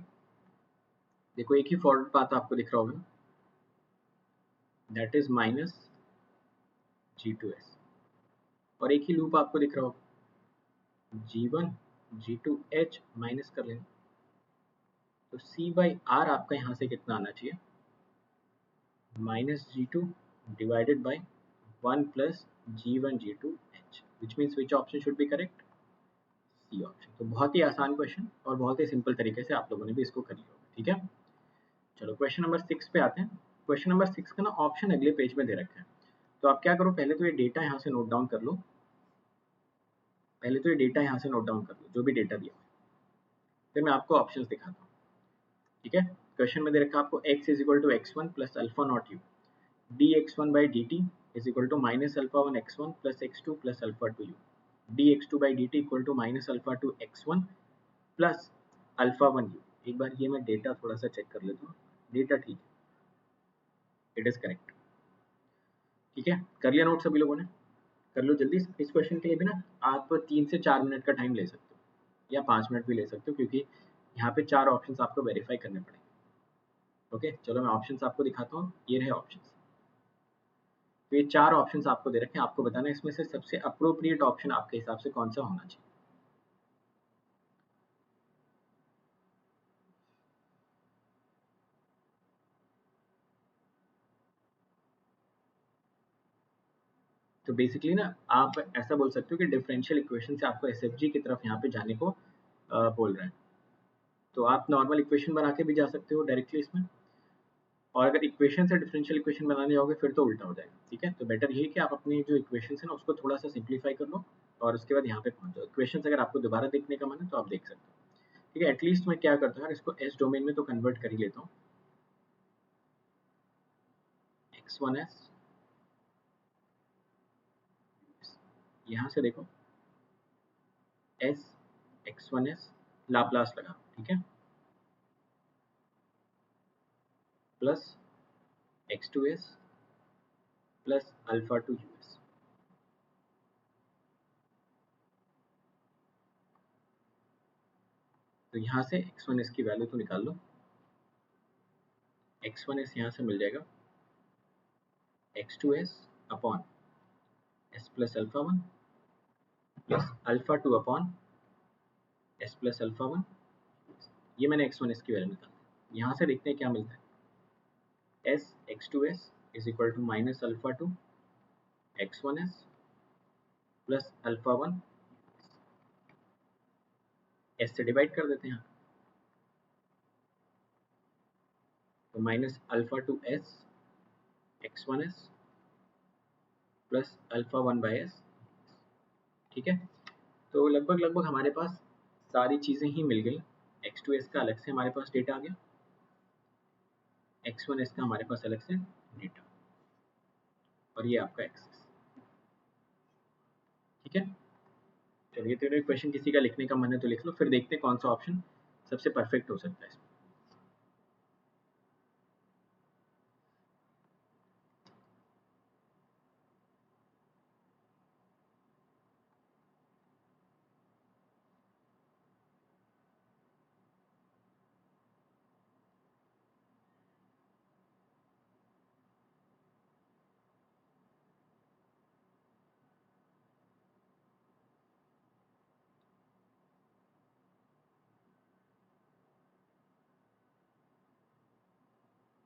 देखो एक ही फॉरवर्ड पाथ आपको दिख रहा होगा, दैट इज माइनस G2S, और एक ही लूप आपको दिख रहा होगा G1 G2H, माइनस कर लेना, तो C/R आपका यहाँ से कितना आना चाहिए, minus G2 divided by 1 plus G1 G2H, which means which option should be correct, C option. तो बहुत ही आसान क्वेश्चन और बहुत ही सिंपल तरीके से आप लोगों ने भी इसको कर लिया होगा। ठीक है, चलो क्वेश्चन नंबर 6 पे आते हैं। क्वेश्चन नंबर 6 का ना ऑप्शन अगले पेज में दे रखा है, तो आप क्या करो, पहले तो ये डेटा यहाँ से नोट डाउन कर लो, पहले तो ये डेटा यहाँ से नोट डाउन कर लो, जो भी डेटा दिया, फिर मैं आपको ऑप्शंस दिखाता हूँ। ठीक है, क्वेश्चन में दे रखा है आपको x is equal to x1 plus alpha naught U, dx1 by dt is equal to minus alpha one x1 plus x2 plus alpha two U, dx2 by dt equal to minus alpha two x1 plus alpha one U. एक बार ये मैं data थोड़ा सा check कर लेता हूँ, data ठीक है, इट इज करेक्ट। ठीक है, कर लिया नोट सभी लोगों ने, कर लो जल्दी। इस क्वेश्चन के लिए भी ना आप 3 से 4 मिनट का टाइम ले सकते हो, या 5 मिनट भी ले सकते हो, क्योंकि यहाँ पे 4 ऑप्शंस आपको वेरीफाई करने पड़ेंगे। ओके, चलो मैं ऑप्शंस आपको दिखाता हूँ, ये रहे ऑप्शंस। तो ये 4 ऑप्शंस आपको दे रखे हैं, आपको बताना है इसमें से सबसे अप्रोप्रिएट ऑप्शन आपके हिसाब से कौन सा होना चाहिए। तो बेसिकली ना आप ऐसा बोल सकते हो कि डिफरेंशियल इक्वेशन से आपको एसएफजी की तरफ यहाँ पे जाने को बोल रहे हैं। तो आप नॉर्मल इक्वेशन बना के भी जा सकते हो डायरेक्टली इसमें, और अगर इक्वेशन से डिफरेंशियल इक्वेशन बनाने जाओगे फिर तो उल्टा हो जाएगा। ठीक है, तो बेटर ये है कि आप अपनी जो इक्वेशन है ना उसको थोड़ा सा सिंप्लीफाई कर लो, और उसके बाद यहाँ पे पहुंच जाओ। इक्वेशन अगर आपको दोबारा देखने का मन है तो आप देख सकते हो। ठीक है, एटलीस्ट मैं क्या करता हूँ यार, इसको एस डोमेन में तो कन्वर्ट कर ही लेता हूँ। x1s, यहाँ से देखो s x1s लाप्लास लगा, ठीक है, plus x2s plus alpha two US. तो यहाँ से x1s की वैल्यू तो निकाल लो, x1s यहाँ से मिल जाएगा x2s upon s plus alpha one plus alpha two upon s plus alpha one. ये मैंने x1s की वैल्यू निकाल दी। यहाँ से देखते हैं क्या मिलता है, s x2s is equal to minus alpha two x1s plus alpha one, s से डिवाइड कर देते हैं, तो minus alpha two s x1s plus alpha one by S. ठीक है, तो लगभग लगभग हमारे पास सारी चीज़ें ही मिल गई। x2s का अलग से हमारे पास डेटा आ गया, x1s का हमारे पास अलग से डेटा, और ये आपका एक्सेस। ठीक है, चलिए, तो क्वेश्चन किसी का लिखने का मन है तो लिख लो, फिर देखते हैं कौन सा ऑप्शन सबसे परफेक्ट हो सकता है।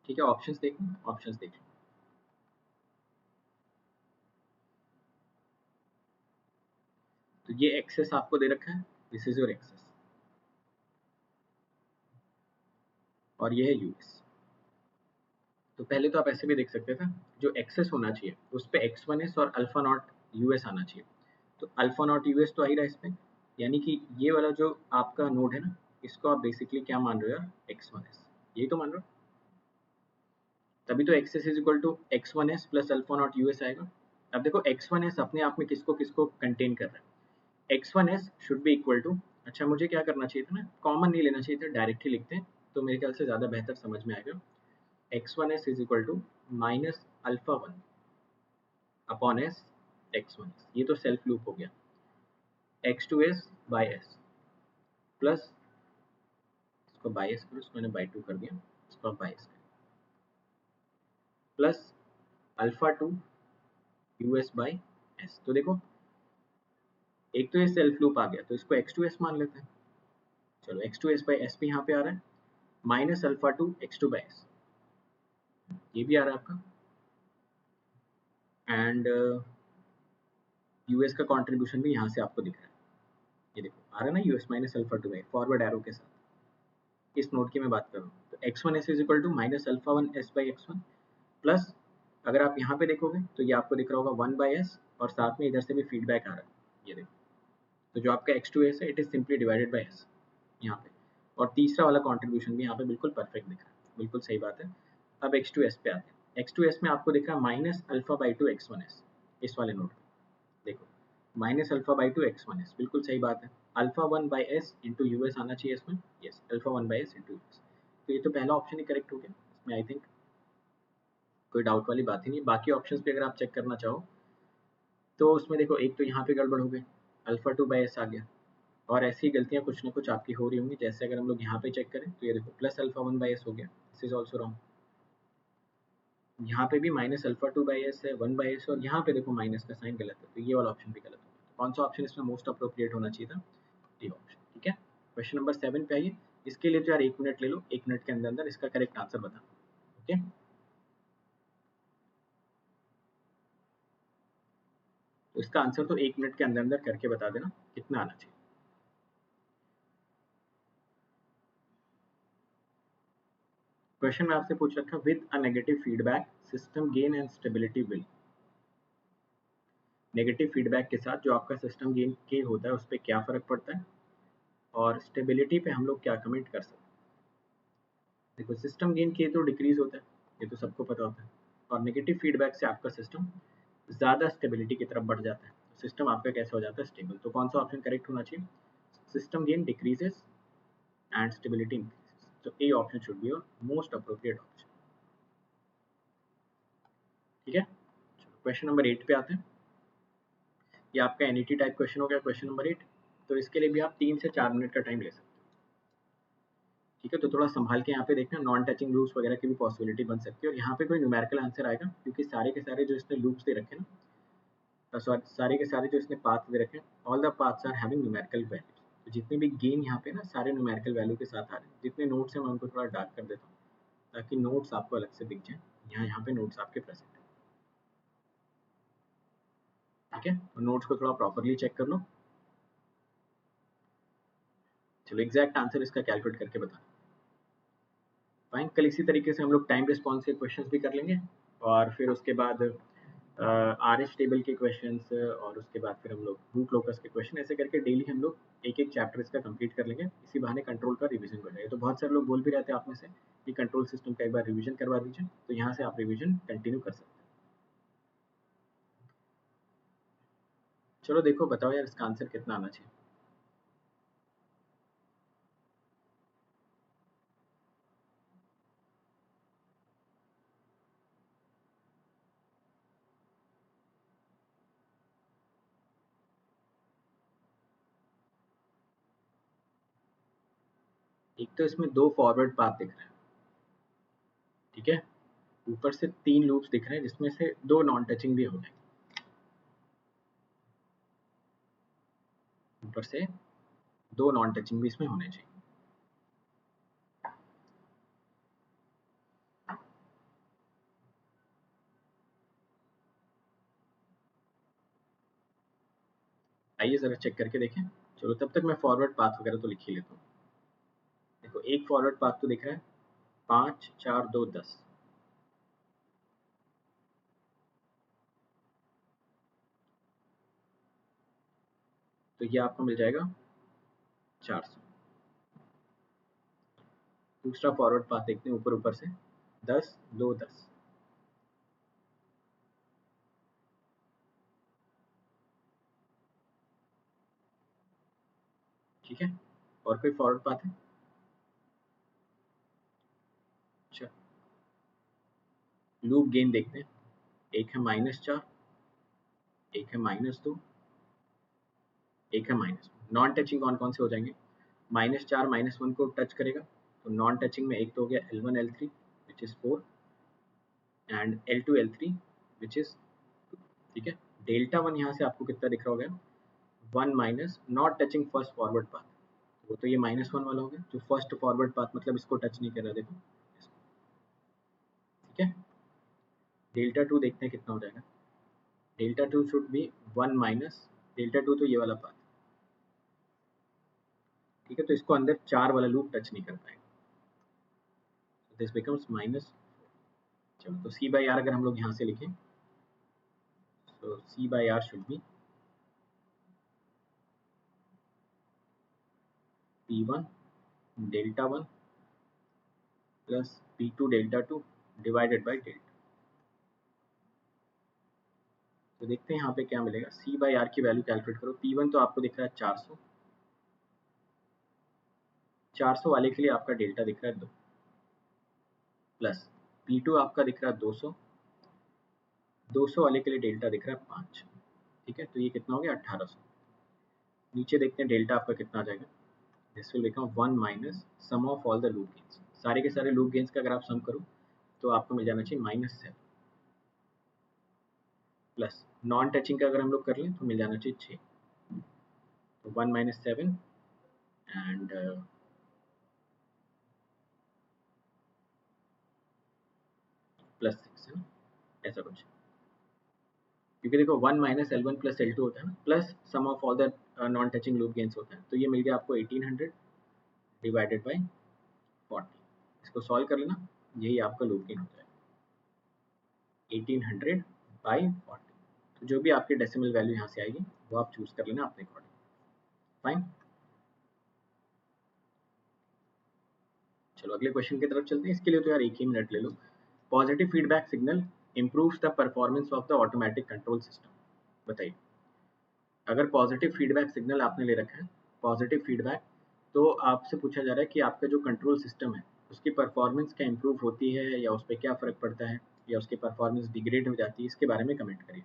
ठीक है, ऑप्शंस देखो, ऑप्शंस देख लो। तो ये एक्सेस आपको दे रखा है, दिस इज योर एक्सेस, और ये है यूएस। तो पहले तो आप ऐसे भी देख सकते थे, जो एक्सेस होना चाहिए उस पे x1s और अल्फा नॉट यूएस आना चाहिए। तो अल्फा नॉट यूएस तो आ ही रहा है इस पे, यानी कि ये वाला जो आपका नोड है ना, इसको आप बेसिकली क्या मान रहे हो यार, x1s, यही तो मान रहे हो। तभी तो XS is equal to x1s plus alpha naught US आएगा। अब देखो x1s अपने आप में किसको किसको कंटेन कर रहा है, x1s should be equal to, अच्छा मुझे क्या करना चाहिए था ना, कॉमन नहीं लेना चाहिए था, डायरेक्ट ही लिखते हैं तो मेरे ख्याल से ज़्यादा बेहतर समझ में आएगा। x1s is equal to minus alpha one upon S x1, ये तो सेल्फ लूप हो गया, x2s बाई एस प्लस, इसको बाई एस करो, इसको मैंने बाई टू कर दिया, इसको आप by S plus alpha two US by S. तो देखो एक तो ये सेल्फ लूप आ गया, तो इसको x2s मान लेते हैं। चलो x2s बाई एस भी यहाँ पे आ रहा है, minus alpha to x2 by S, ये भी आ रहा है आपका, एंड यूएस का कंट्रीब्यूशन भी यहाँ से आपको दिख रहा है, ये देखो आ रहा है ना, US minus alpha two by, forward arrow के साथ, इस नोड की मैं बात कर रहा हूँ। तो x1s is equal to minus alpha one S by x1 plus, अगर आप यहाँ पे देखोगे तो ये आपको दिख रहा होगा 1 बाई एस, और साथ में इधर से भी फीडबैक आ रहा है, ये देखो। तो जो आपका x2s है, it is simply divided by S यहाँ पे, और तीसरा वाला कंट्रीब्यूशन भी यहाँ पे बिल्कुल परफेक्ट दिख रहा है, बिल्कुल सही बात है। अब x2s पे आते हैं, x2s में आपको दिख रहा है minus alpha by two x1s, इस वाले नोड पे देखो, minus alpha by two x1s, बिल्कुल सही बात है। Alpha one by S into US आना चाहिए इसमें, yes, alpha one by S into US. तो ये तो पहला ऑप्शन ही करेक्ट हो गया इसमें, आई थिंक कोई डाउट वाली बात ही नहीं। बाकी ऑप्शंस पे अगर आप चेक करना चाहो तो उसमें देखो, एक तो यहाँ पे गड़बड़ हो गई, अल्फा टू बाई एस आ गया, और ऐसी गलतियाँ कुछ ना कुछ आपकी हो रही होंगी। जैसे अगर हम लोग यहाँ पे चेक करें तो ये देखो plus alpha one by S हो गया, दिस इज ऑल्सो रॉन्ग। यहाँ पे भी minus alpha two by S है, वन बाई एस, और यहाँ पे देखो माइनस का साइन गलत है, तो ये वाला ऑप्शन भी गलत हो गया। तो कौन सा ऑप्शन इसमें मोस्ट अप्रोप्रिएट होना चाहिए था, डी ऑप्शन। ठीक है, क्वेश्चन नंबर 7 पे आइए। इसके लिए तो यार 1 मिनट ले लो, 1 मिनट के अंदर अंदर इसका करेक्ट आंसर बता। ओके, तो इसका आंसर तो 1 मिनट के अंदर अंदर करके बता देना कितना आना चाहिए। क्वेश्चन में आपसे पूछ रखा, with a negative feedback system gain and stability will. Negative feedback के साथ जो आपका सिस्टम गेन के होता है उस पर क्या फर्क पड़ता है, और स्टेबिलिटी पे हम लोग क्या कमेंट कर सकते हैं। देखो सिस्टम गेन के तो डिक्रीज होता है, ये तो सबको पता होता है, और नेगेटिव फीडबैक से आपका सिस्टम ज़्यादा स्टेबिलिटी की तरफ बढ़ जाता है, सिस्टम आपका कैसे हो जाता है, स्टेबल। तो कौन सा ऑप्शन करेक्ट होना चाहिए, system gain decreases and stability increases, तो a option should be your most appropriate option. ठीक है, क्वेश्चन नंबर 8 पे आते हैं। ये आपका एनईटी टाइप क्वेश्चन हो गया, क्वेश्चन नंबर 8। तो इसके लिए भी आप 3 से 4 मिनट का टाइम ले सकते हैं। ठीक है, तो थोड़ा संभाल के यहाँ पे देखना, नॉन टचिंग लूप्स वगैरह की भी पॉसिबिलिटी बन सकती है, और यहाँ पे कोई न्यूमेरिकल आंसर आएगा, क्योंकि सारे के सारे जो इसने लूप्स दे रखे ना, सारे के सारे जो इसने पाथ दे रखे हैं, all the paths are having numerical values. तो जितने भी गेन यहाँ पे ना सारे न्यूमेरिकल वैल्यू के साथ आ रहे हैं। जितने नोट्स हैं मैं उनको थोड़ा डार्क कर देता हूँ ताकि नोट्स आपको अलग से दिख जाए, यहाँ पे नोट्स आपके प्रेजेंट है। ठीक है, तो नोट्स को थोड़ा प्रॉपरली चेक कर लो। चलो एग्जैक्ट आंसर इसका कैलकुलेट करके बता। फाइन, कल इसी तरीके से हम लोग टाइम रिस्पॉन्स के क्वेश्चंस भी कर लेंगे, और फिर उसके बाद आर एच टेबल के क्वेश्चंस, और उसके बाद फिर हम लोग रूट लोकस के क्वेश्चन, ऐसे करके डेली हम लोग एक एक चैप्टर इसका कंप्लीट कर लेंगे। इसी बहाने कंट्रोल का रिवीजन हो जाएगा। तो बहुत सारे लोग बोल भी रहते हैं आप में से कि कंट्रोल सिस्टम का एक बार रिवीजन करवा दीजिए, तो यहाँ से आप रिवीजन कंटिन्यू कर सकते हैं। चलो देखो बताओ यार, इसका आंसर कितना आना चाहिए। एक तो इसमें 2 फॉरवर्ड पाथ दिख रहे हैं, ठीक है, ऊपर से 3 लूप्स दिख रहे हैं जिसमें से 2 नॉन टचिंग भी हो जाएंगे, ऊपर से 2 नॉन टचिंग भी इसमें होने चाहिए। आइए जरा चेक करके देखें। चलो तब तक मैं फॉरवर्ड पाथ वगैरह तो लिख ही लेता हूँ। देखो एक फॉरवर्ड पाथ तो दिख रहा है 5 4 2 10, तो ये आपको मिल जाएगा 400। दूसरा फॉरवर्ड पाथ देखते हैं ऊपर ऊपर से 10 2 10, ठीक है। और कोई फॉरवर्ड पाथ है? अच्छा, लूप गेन देखते हैं। एक है -4, एक है -2, एक है -1। नॉन टचिंग कौन कौन से हो जाएंगे? -4 -1 को टच करेगा, तो नॉन टचिंग में एक तो हो गया L1 L3 which is 4 and L2 L3 which is 2, ठीक है। डेल्टा 1 यहाँ से आपको कितना दिख रहा होगा? 1 minus not touching first forward path, वो तो ये -1 वाला हो गया जो फर्स्ट फॉरवर्ड पाथ मतलब इसको टच नहीं कर रहा, देखो, ठीक है। डेल्टा 2 देखते हैं कितना हो जाएगा। Delta 2 should be 1 minus delta 2, तो ये वाला पाथ, ठीक है, तो इसको अंदर 4 वाला लूप टच नहीं कर पाएगा, दिस बिकम्स माइनस। चलो तो सी बाई आर अगर हम लोग यहाँ से लिखें, तो c by r should be P1 delta 1 plus P2 delta 2 divided by delta. तो देखते हैं यहाँ पे क्या मिलेगा। सी बाई आर की वैल्यू कैलकुलेट करो। P1 तो आपको दिख रहा है 400, 400 वाले के लिए आपका डेल्टा दिख रहा है 2, प्लस P2 आपका दिख रहा है 200, 200 वाले के लिए डेल्टा दिख रहा है 5, ठीक है, तो ये कितना हो गया 1800। नीचे देखते हैं डेल्टा आपका कितना आ जाएगा। This will become 1 minus sum of all the loop gains, सारे के सारे लूप गेन्स का अगर आप सम करो तो आपको मिल जाना चाहिए -7, प्लस नॉन टचिंग का अगर हम लोग कर लें तो मिल जाना चाहिए 6, तो 1 माइनस 7 एंड प्लस 6 है ना, ऐसा कुछ, क्योंकि देखो 1 माइनस L1 प्लस L2 होता है ना, plus sum of all the non touching loop gains होता है, तो ये मिल गया आपको 1800 डिवाइडेड बाई 40। इसको सॉल्व कर लेना, यही आपका लूप गेन हो जाएगा 1800 बाई 40। तो जो भी आपकी डेसिमल वैल्यू यहाँ से आएगी वो आप चूज कर लेना अपने अकॉर्डिंग। फाइन, चलो अगले क्वेश्चन की तरफ चलते हैं। इसके लिए तो यार एक ही मिनट ले लो। Positive feedback signal improves the performance of the automatic control system. बताइए, अगर पॉजिटिव फीडबैक सिग्नल आपने ले रखा है, पॉजिटिव फीडबैक, तो आपसे पूछा जा रहा है कि आपका जो कंट्रोल सिस्टम है उसकी परफॉर्मेंस क्या इंप्रूव होती है या उस पर क्या फ़र्क पड़ता है या उसकी परफॉर्मेंस डिग्रेड हो जाती है, इसके बारे में कमेंट करिए।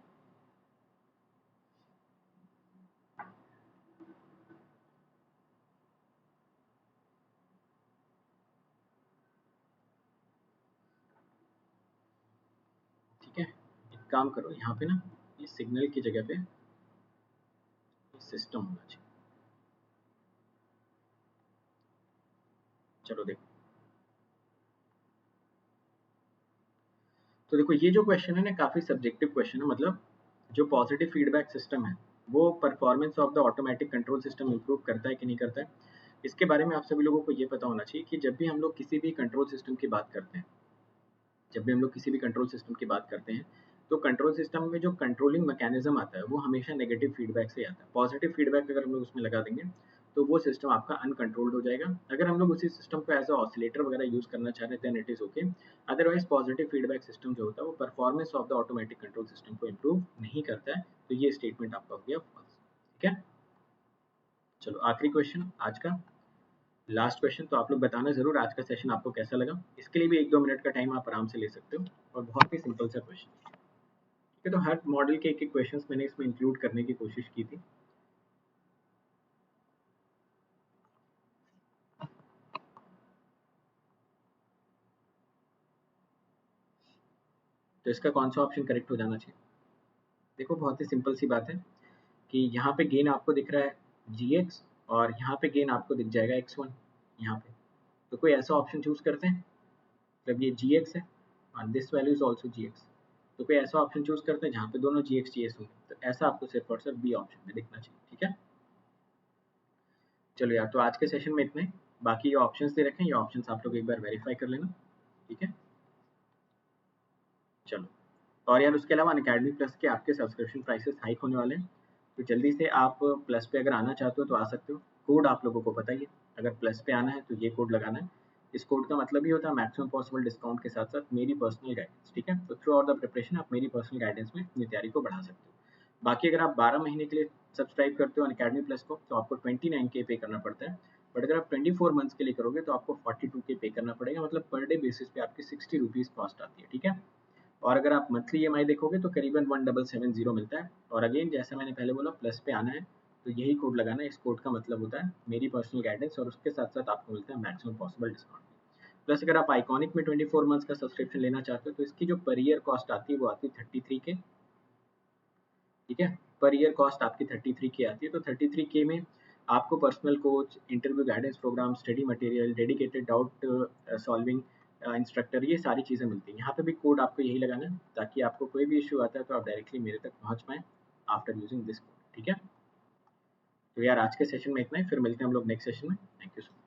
ठीक है, एक काम करो यहाँ पे ना, ये सिग्नल की जगह पे सिस्टम होना चाहिए। चलो देखो, तो देखो ये जो क्वेश्चन है ना काफ़ी सब्जेक्टिव क्वेश्चन है। मतलब जो पॉजिटिव फीडबैक सिस्टम है वो performance of the automatic control system improve करता है कि नहीं करता है, इसके बारे में आप सभी लोगों को ये पता होना चाहिए कि जब भी हम लोग किसी भी कंट्रोल सिस्टम की बात करते हैं, जब भी हम लोग किसी भी कंट्रोल सिस्टम की बात करते हैं, तो कंट्रोल सिस्टम में जो कंट्रोलिंग मैकेनिज्म आता है वो हमेशा नेगेटिव फीडबैक से आता है। पॉजिटिव फीडबैक अगर हम लोग उसमें लगा देंगे तो वो सिस्टम आपका अनकंट्रोल्ड हो जाएगा। अगर हम लोग उसी सिस्टम को एज अ ऑसिलेटर वगैरह यूज करना चाह रहे हैं then it is okay. Otherwise positive feedback system जो होता है वो performance of the automatic control system को इम्प्रूव नहीं करता है, तो ये स्टेटमेंट आपका हो गया फॉल्स, ठीक है। चलो आखिरी क्वेश्चन आज का, लास्ट क्वेश्चन, तो आप लोग बताना जरूर आज का सेशन आपको कैसा लगा। इसके लिए भी 1-2 मिनट का टाइम आप आराम से ले सकते हो और बहुत ही सिंपल सा क्वेश्चन, ठीक है। तो हर मॉडल के एक एक क्वेश्चंस मैंने इसमें इंक्लूड करने की कोशिश की थी। तो इसका कौन सा ऑप्शन करेक्ट हो जाना चाहिए? देखो बहुत ही सिंपल सी बात है कि यहाँ पे गेन आपको दिख रहा है gx और यहाँ पे गेन आपको दिख जाएगा x1 यहाँ पे। तो कोई ऐसा ऑप्शन चूज करते हैं, मतलब ये gx है और this value is also gx, तो कोई ऐसा ऑप्शन चूज करते हैं जहाँ पे दोनों gx gs होंगे। तो ऐसा आपको सिर्फ और सिर्फ बी ऑप्शन में दिखना चाहिए, ठीक है। चलो यार, तो आज के सेशन में इतने, बाकी ये ऑप्शंस दे रखे हैं, ये ऑप्शंस आप लोग एक बार वेरीफाई कर लेना, ठीक है। चलो, और यार उसके अलावा अनअकैडमी प्लस के आपके सब्सक्रिप्शन प्राइसेस हाइक होने वाले हैं, तो जल्दी से आप प्लस पे अगर आना चाहते हो तो आ सकते हो। कोड आप लोगों को पता ही है, अगर प्लस पे आना है तो ये कोड लगाना है। इस कोड का मतलब ये होता है मैक्सिमम पॉसिबल डिस्काउंट के साथ साथ मेरी पर्सनल गाइडेंस, ठीक है। तो थ्रू आउट द प्रिपरेशन आप मेरी पर्सनल गाइडेंस में अपनी तैयारी को बढ़ा सकते हो। बाकी अगर आप 12 महीने के लिए सब्सक्राइब करते हो अनअकैडमी प्लस को तो आपको 29K पे करना पड़ता है, बट अगर आप 24 मंथ्स के लिए करोगे तो आपको 42K पे करना पड़ेगा, मतलब पर डे बेसिस पे आपकी 60 रुपीज़ कॉस्ट आती है, ठीक है। और अगर आप मंथली ईएमआई देखोगे तो करीबन 1770 मिलता है। और अगेन जैसा मैंने पहले बोला, प्लस पे आना है तो यही कोड लगाना है। इस कोड का मतलब होता है मेरी पर्सनल गाइडेंस और उसके साथ साथ आपको मिलता है मैक्सिमम पॉसिबल डिस्काउंट। प्लस अगर आप आइकॉनिक में 24 मंथ्स का सब्सक्रिप्शन लेना चाहते हो तो इसकी जो पर ईयर कॉस्ट आती है वो आती है 33K, ठीक है। पर ईयर कॉस्ट आपकी 33K आती है। तो 33K में आपको personal coach, interview guidance program, study material, dedicated doubt solving instructor, ये सारी चीज़ें मिलती हैं। यहाँ पे भी कोड आपको यही लगाना है ताकि आपको कोई भी इशू आता है तो आप डायरेक्टली मेरे तक पहुँच पाएँ आफ्टर यूजिंग दिस कोड, ठीक है। तो यार आज के सेशन में इतना ही, फिर मिलते हैं हम लोग नेक्स्ट सेशन में। Thank you so much.